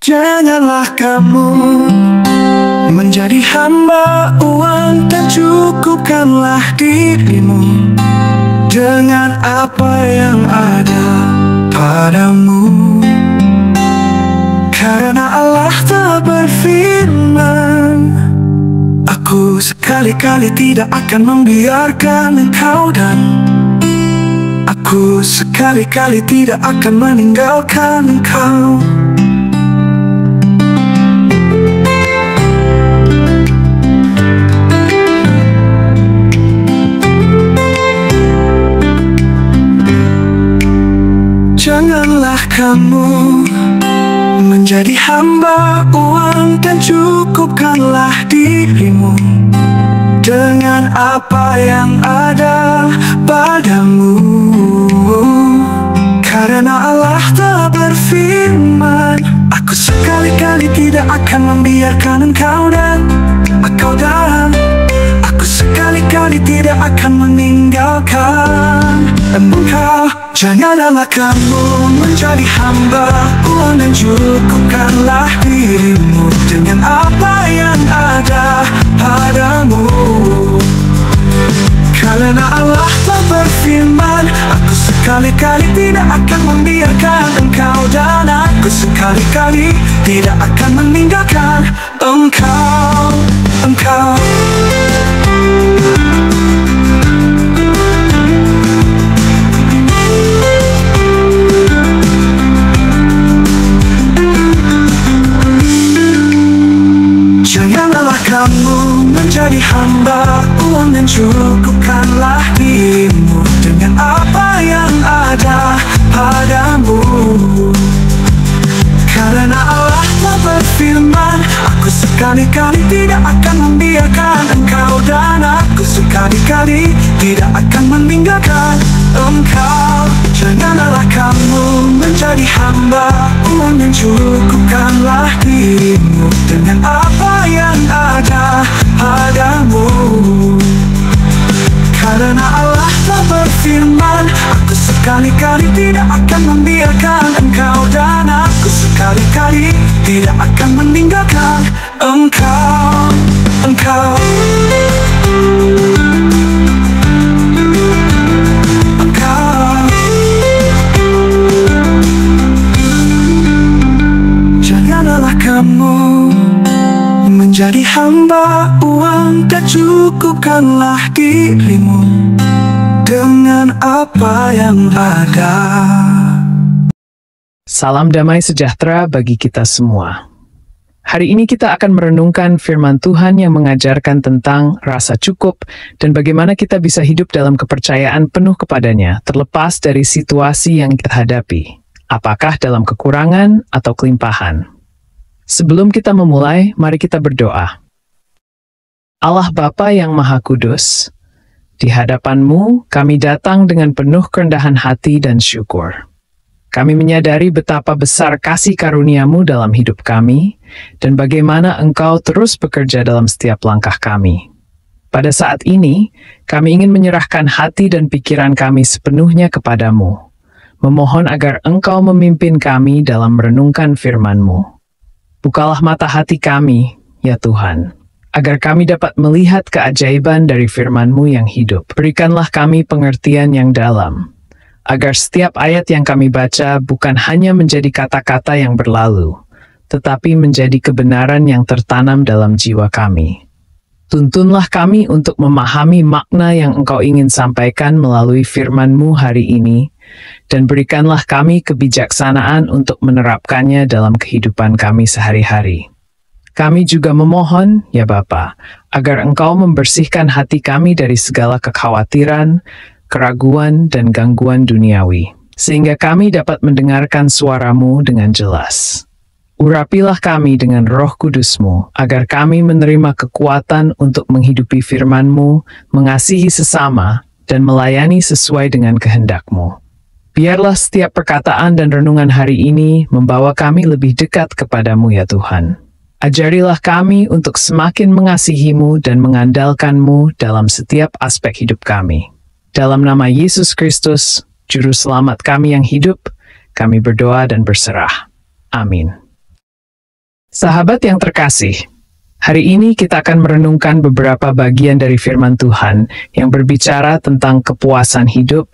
Janganlah kamu menjadi hamba uang, dan cukupkanlah dirimu dengan apa yang ada padamu. Karena Allah telah berfirman, aku sekali-kali tidak akan membiarkan engkau, dan aku sekali-kali tidak akan meninggalkan engkau. Janganlah kamu menjadi hamba uang, dan cukupkanlah dirimu dengan apa yang ada padamu. Karena Allah telah berfirman, aku sekali-kali tidak akan membiarkan engkau, dan aku sekali-kali tidak akan meninggalkan engkau. Janganlah kamu menjadi hamba uang, dan cukupkanlah dirimu dengan apa yang ada padamu. Karena Allah telah berfirman, aku sekali-kali tidak akan membiarkan engkau, dan aku sekali-kali tidak akan meninggalkan engkau. Janganlah kamu menjadi hamba uang, dan cukupkanlah dirimu dengan apa yang ada padamu. Karena Allah telah berfirman, aku sekali-kali tidak akan membiarkan engkau, dan aku sekali-kali tidak akan meninggalkan engkau. Janganlah kamu menjadi hamba uang, dan cukupkanlah dirimu dengan apa yang ada padamu. Karena Allah telah berfirman, aku sekali-kali tidak akan membiarkan engkau, dan aku sekali-kali tidak akan meninggalkan engkau. Janganlah kamu menjadi hamba uang, dan cukupkanlah dirimu dengan apa yang ada. Salam damai sejahtera bagi kita semua. Hari ini kita akan merenungkan firman Tuhan yang mengajarkan tentang rasa cukup dan bagaimana kita bisa hidup dalam kepercayaan penuh kepadanya, terlepas dari situasi yang kita hadapi, apakah dalam kekurangan atau kelimpahan. Sebelum kita memulai, mari kita berdoa. Allah Bapa yang Maha Kudus, di hadapan-Mu kami datang dengan penuh kerendahan hati dan syukur. Kami menyadari betapa besar kasih karunia-Mu dalam hidup kami, dan bagaimana Engkau terus bekerja dalam setiap langkah kami. Pada saat ini, kami ingin menyerahkan hati dan pikiran kami sepenuhnya kepadamu, memohon agar Engkau memimpin kami dalam merenungkan firman-Mu. Bukalah mata hati kami, ya Tuhan, agar kami dapat melihat keajaiban dari firman-Mu yang hidup. Berikanlah kami pengertian yang dalam, agar setiap ayat yang kami baca bukan hanya menjadi kata-kata yang berlalu, tetapi menjadi kebenaran yang tertanam dalam jiwa kami. Tuntunlah kami untuk memahami makna yang Engkau ingin sampaikan melalui firman-Mu hari ini, dan berikanlah kami kebijaksanaan untuk menerapkannya dalam kehidupan kami sehari-hari. Kami juga memohon, ya Bapa, agar Engkau membersihkan hati kami dari segala kekhawatiran, keraguan, dan gangguan duniawi, sehingga kami dapat mendengarkan suara-Mu dengan jelas. Urapilah kami dengan Roh Kudus-Mu, agar kami menerima kekuatan untuk menghidupi firman-Mu, mengasihi sesama, dan melayani sesuai dengan kehendak-Mu. Biarlah setiap perkataan dan renungan hari ini membawa kami lebih dekat kepadamu, ya Tuhan. Ajarilah kami untuk semakin mengasihi-Mu dan mengandalkan-Mu dalam setiap aspek hidup kami. Dalam nama Yesus Kristus, Juru Selamat kami yang hidup, kami berdoa dan berserah. Amin. Sahabat yang terkasih, hari ini kita akan merenungkan beberapa bagian dari firman Tuhan yang berbicara tentang kepuasan hidup,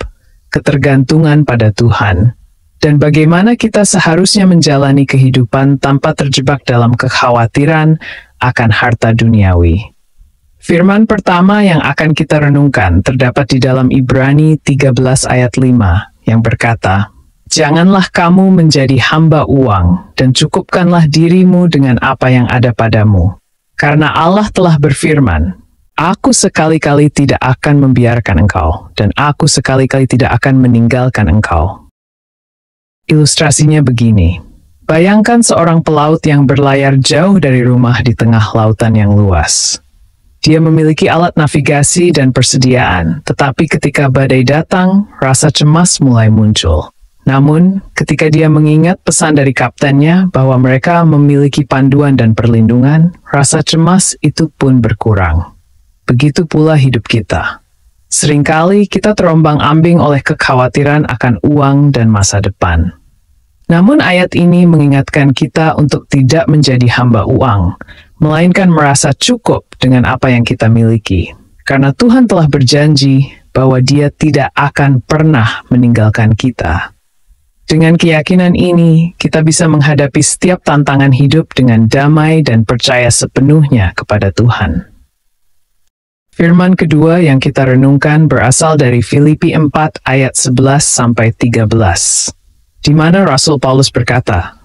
ketergantungan pada Tuhan, dan bagaimana kita seharusnya menjalani kehidupan tanpa terjebak dalam kekhawatiran akan harta duniawi. Firman pertama yang akan kita renungkan terdapat di dalam Ibrani 13 ayat 5 yang berkata, "Janganlah kamu menjadi hamba uang, dan cukupkanlah dirimu dengan apa yang ada padamu. Karena Allah telah berfirman, Aku sekali-kali tidak akan membiarkan engkau, dan aku sekali-kali tidak akan meninggalkan engkau." Ilustrasinya begini. Bayangkan seorang pelaut yang berlayar jauh dari rumah di tengah lautan yang luas. Dia memiliki alat navigasi dan persediaan, tetapi ketika badai datang, rasa cemas mulai muncul. Namun, ketika dia mengingat pesan dari kaptennya bahwa mereka memiliki panduan dan perlindungan, rasa cemas itu pun berkurang. Begitu pula hidup kita. Seringkali kita terombang-ambing oleh kekhawatiran akan uang dan masa depan. Namun ayat ini mengingatkan kita untuk tidak menjadi hamba uang, melainkan merasa cukup dengan apa yang kita miliki. Karena Tuhan telah berjanji bahwa Dia tidak akan pernah meninggalkan kita. Dengan keyakinan ini, kita bisa menghadapi setiap tantangan hidup dengan damai dan percaya sepenuhnya kepada Tuhan. Firman kedua yang kita renungkan berasal dari Filipi 4 ayat 11-13, di mana Rasul Paulus berkata,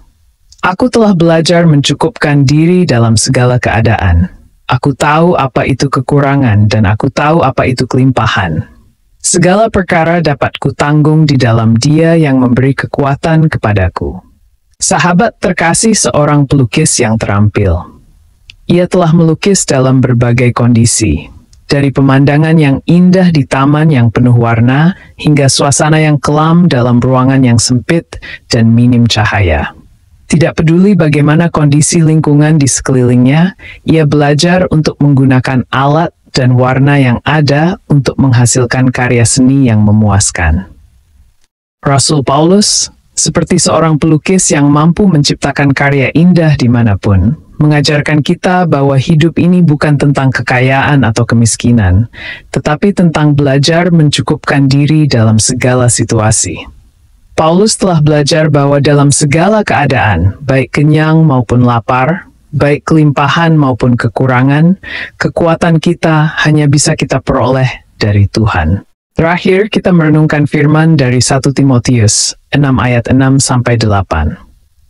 "Aku telah belajar mencukupkan diri dalam segala keadaan. Aku tahu apa itu kekurangan dan aku tahu apa itu kelimpahan. Segala perkara dapat kutanggung di dalam Dia yang memberi kekuatan kepadaku." Sahabat terkasih seorang pelukis yang terampil. Ia telah melukis dalam berbagai kondisi, dari pemandangan yang indah di taman yang penuh warna, hingga suasana yang kelam dalam ruangan yang sempit dan minim cahaya. Tidak peduli bagaimana kondisi lingkungan di sekelilingnya, ia belajar untuk menggunakan alat dan warna yang ada untuk menghasilkan karya seni yang memuaskan. Rasul Paulus, seperti seorang pelukis yang mampu menciptakan karya indah dimanapun, mengajarkan kita bahwa hidup ini bukan tentang kekayaan atau kemiskinan, tetapi tentang belajar mencukupkan diri dalam segala situasi. Paulus telah belajar bahwa dalam segala keadaan, baik kenyang maupun lapar, baik kelimpahan maupun kekurangan, kekuatan kita hanya bisa kita peroleh dari Tuhan. Terakhir, kita merenungkan firman dari 1 Timotius 6 ayat 6-8,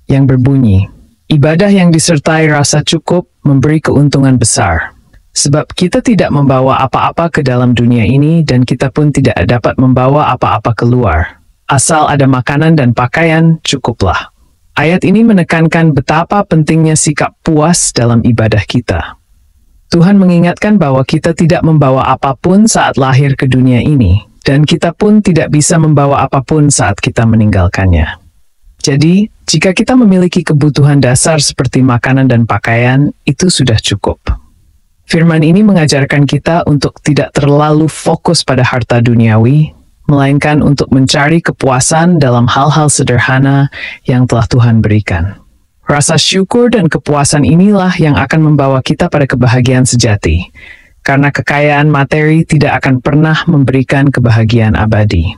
yang berbunyi, "Ibadah yang disertai rasa cukup memberi keuntungan besar, sebab kita tidak membawa apa-apa ke dalam dunia ini dan kita pun tidak dapat membawa apa-apa keluar. Asal ada makanan dan pakaian, cukuplah." Ayat ini menekankan betapa pentingnya sikap puas dalam ibadah kita. Tuhan mengingatkan bahwa kita tidak membawa apapun saat lahir ke dunia ini, dan kita pun tidak bisa membawa apapun saat kita meninggalkannya. Jadi, jika kita memiliki kebutuhan dasar seperti makanan dan pakaian, itu sudah cukup. Firman ini mengajarkan kita untuk tidak terlalu fokus pada harta duniawi, melainkan untuk mencari kepuasan dalam hal-hal sederhana yang telah Tuhan berikan. Rasa syukur dan kepuasan inilah yang akan membawa kita pada kebahagiaan sejati, karena kekayaan materi tidak akan pernah memberikan kebahagiaan abadi.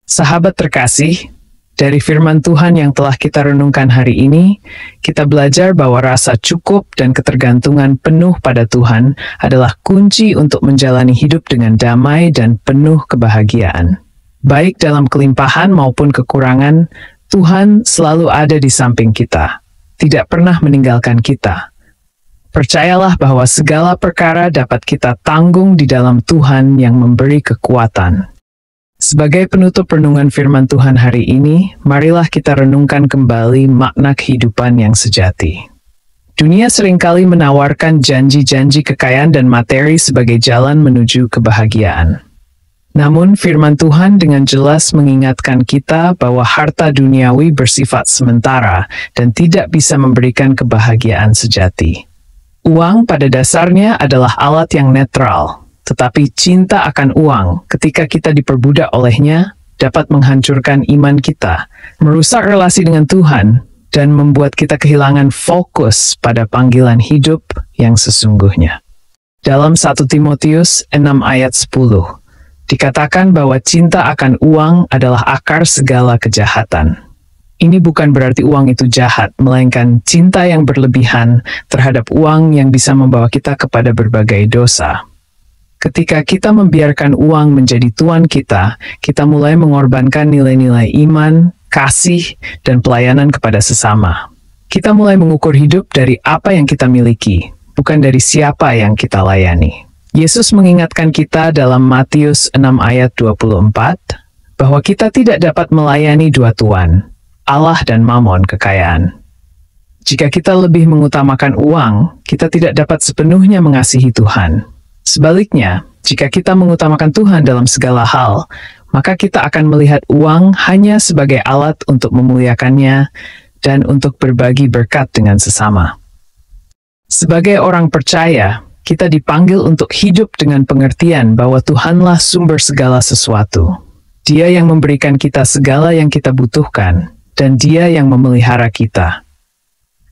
Sahabat terkasih, dari firman Tuhan yang telah kita renungkan hari ini, kita belajar bahwa rasa cukup dan ketergantungan penuh pada Tuhan adalah kunci untuk menjalani hidup dengan damai dan penuh kebahagiaan. Baik dalam kelimpahan maupun kekurangan, Tuhan selalu ada di samping kita, tidak pernah meninggalkan kita. Percayalah bahwa segala perkara dapat kita tanggung di dalam Tuhan yang memberi kekuatan. Sebagai penutup renungan firman Tuhan hari ini, marilah kita renungkan kembali makna kehidupan yang sejati. Dunia seringkali menawarkan janji-janji kekayaan dan materi sebagai jalan menuju kebahagiaan. Namun firman Tuhan dengan jelas mengingatkan kita bahwa harta duniawi bersifat sementara dan tidak bisa memberikan kebahagiaan sejati. Uang pada dasarnya adalah alat yang netral. Tetapi cinta akan uang ketika kita diperbudak olehnya dapat menghancurkan iman kita, merusak relasi dengan Tuhan, dan membuat kita kehilangan fokus pada panggilan hidup yang sesungguhnya. Dalam 1 Timotius 6 ayat 10, dikatakan bahwa cinta akan uang adalah akar segala kejahatan. Ini bukan berarti uang itu jahat, melainkan cinta yang berlebihan terhadap uang yang bisa membawa kita kepada berbagai dosa. Ketika kita membiarkan uang menjadi tuan kita mulai mengorbankan nilai-nilai iman, kasih, dan pelayanan kepada sesama. Kita mulai mengukur hidup dari apa yang kita miliki, bukan dari siapa yang kita layani. Yesus mengingatkan kita dalam Matius 6 ayat 24, bahwa kita tidak dapat melayani dua tuan, Allah dan Mamon kekayaan. Jika kita lebih mengutamakan uang, kita tidak dapat sepenuhnya mengasihi Tuhan. Sebaliknya, jika kita mengutamakan Tuhan dalam segala hal, maka kita akan melihat uang hanya sebagai alat untuk memuliakannya dan untuk berbagi berkat dengan sesama. Sebagai orang percaya, kita dipanggil untuk hidup dengan pengertian bahwa Tuhanlah sumber segala sesuatu. Dia yang memberikan kita segala yang kita butuhkan, dan Dia yang memelihara kita.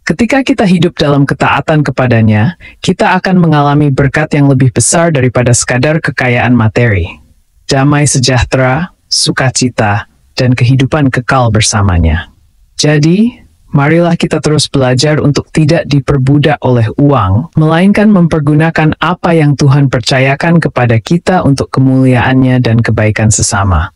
Ketika kita hidup dalam ketaatan kepadanya, kita akan mengalami berkat yang lebih besar daripada sekadar kekayaan materi. Damai sejahtera, sukacita, dan kehidupan kekal bersamanya. Jadi, marilah kita terus belajar untuk tidak diperbudak oleh uang, melainkan mempergunakan apa yang Tuhan percayakan kepada kita untuk kemuliaannya dan kebaikan sesama.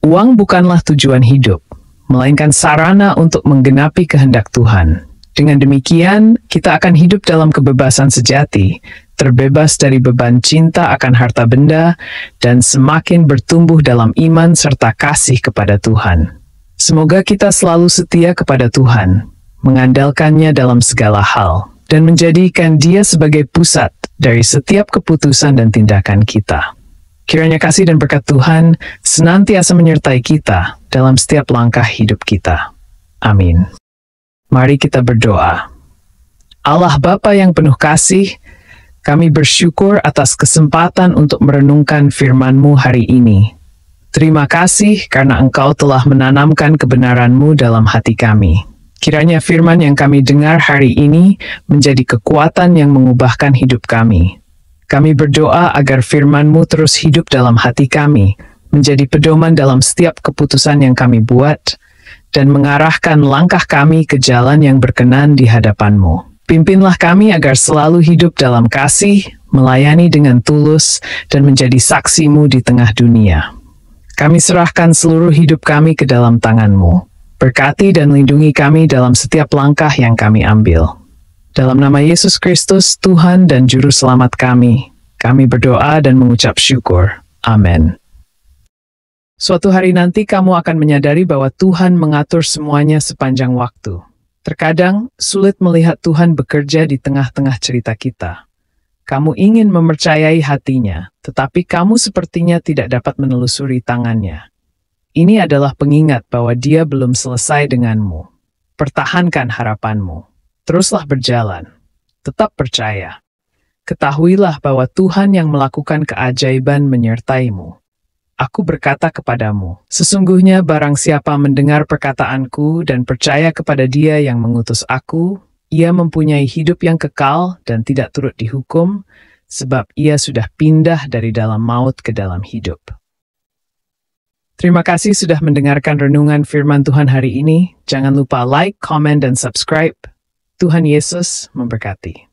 Uang bukanlah tujuan hidup, melainkan sarana untuk menggenapi kehendak Tuhan. Dengan demikian, kita akan hidup dalam kebebasan sejati, terbebas dari beban cinta akan harta benda, dan semakin bertumbuh dalam iman serta kasih kepada Tuhan. Semoga kita selalu setia kepada Tuhan, mengandalkannya dalam segala hal, dan menjadikan Dia sebagai pusat dari setiap keputusan dan tindakan kita. Kiranya kasih dan berkat Tuhan senantiasa menyertai kita dalam setiap langkah hidup kita. Amin. Mari kita berdoa. Allah Bapa yang penuh kasih, kami bersyukur atas kesempatan untuk merenungkan firman-Mu hari ini. Terima kasih karena Engkau telah menanamkan kebenaran-Mu dalam hati kami. Kiranya firman yang kami dengar hari ini menjadi kekuatan yang mengubahkan hidup kami. Kami berdoa agar firman-Mu terus hidup dalam hati kami, menjadi pedoman dalam setiap keputusan yang kami buat, dan mengarahkan langkah kami ke jalan yang berkenan di hadapan-Mu. Pimpinlah kami agar selalu hidup dalam kasih, melayani dengan tulus, dan menjadi saksi-Mu di tengah dunia. Kami serahkan seluruh hidup kami ke dalam tangan-Mu. Berkati dan lindungi kami dalam setiap langkah yang kami ambil. Dalam nama Yesus Kristus, Tuhan dan Juru Selamat kami berdoa dan mengucap syukur. Amin. Suatu hari nanti kamu akan menyadari bahwa Tuhan mengatur semuanya sepanjang waktu. Terkadang sulit melihat Tuhan bekerja di tengah-tengah cerita kita. Kamu ingin mempercayai hatinya, tetapi kamu sepertinya tidak dapat menelusuri tangannya. Ini adalah pengingat bahwa Dia belum selesai denganmu. Pertahankan harapanmu. Teruslah berjalan. Tetap percaya. Ketahuilah bahwa Tuhan yang melakukan keajaiban menyertaimu. Aku berkata kepadamu, sesungguhnya barang siapa mendengar perkataanku dan percaya kepada Dia yang mengutus aku, ia mempunyai hidup yang kekal dan tidak turut dihukum, sebab ia sudah pindah dari dalam maut ke dalam hidup. Terima kasih sudah mendengarkan renungan firman Tuhan hari ini. Jangan lupa like, comment, dan subscribe. Tuhan Yesus memberkati.